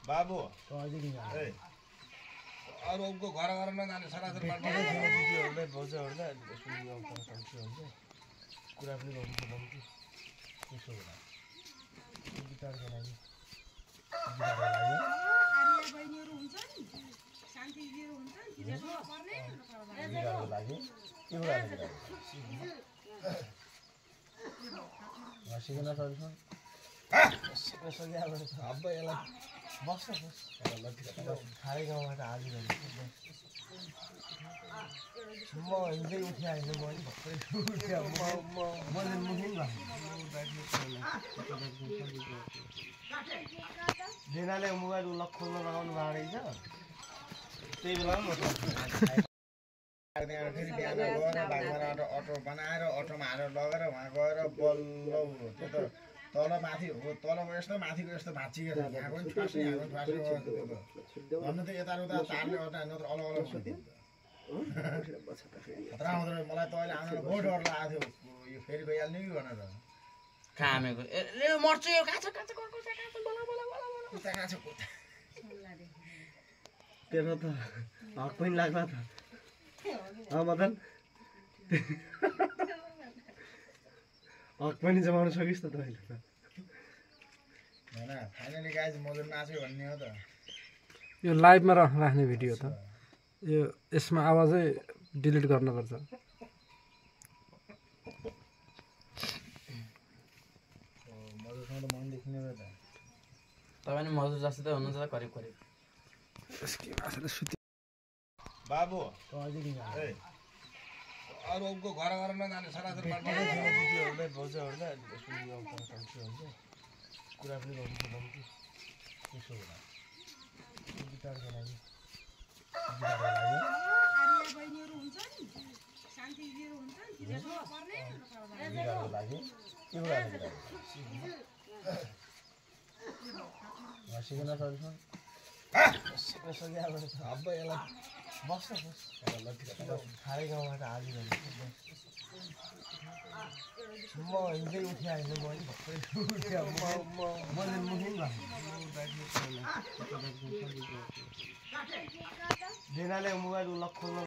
बाबु अरूको घर घर नजाने सरासर भिडियोहरूलाई भोजहरूलाई कुरा पनि गर्नु पर्दैन कि त्यसो होला गिटारको लागि सिक्न अब यसलाई बस्छ खारै गाउँबाट हाली म हिँड्दै उठ्या होइन मैले मुखिन जेनाले मोबाइल लक खोल्न लगाउनु भएको रहेछ त्यही बेला फेरि बिहान गएर बाघमारा अटो बनाएर अटोमा हालेर लगेर उहाँ गएर बल्ल त्यो त तल माथि हो तलको यस्तो माथिको यस्तो भाँचिएर यहाँ पनि फाँस्ने यहाँ पनि फाँस्ने भन्नु त यताउता तारले गर्दा नत्र अलग अलग खतरा हुँदैन मलाई त अहिले आउनु बहुत डर लागेको थियो यो फेरि गइहाल्ने कि भनेर कामेको ए मर्छु यो काछ तेरो त हक पनि लाग्ला त मदन हक पनि जमाउन सकिस् त तैँले त हैन फाइनली गाइज मदन नाच्यो भन्ने हो त यो लाइभमा राख्ने भिडियो त यो यसमा आवाजै डिलिट गर्नुपर्छ मधुसँग त मन देखिने भयो त तपाईँ नि मधु जस्तो त हुनुहुन्छ त करिब करिब बाबु अरूको घर घर नजाने सरासर भिडियोहरूलाई भोजहरूलाई कुरा पनि गर्नु पर्दैन कि त्यसो होला गिटारको लागि सिक्न अब यसलाई बस्छ खारै गाउँबाट हाली म हिँड्दै उठ्या होइन मैले मुखिन जेनाले मोबाइल लक खोल्न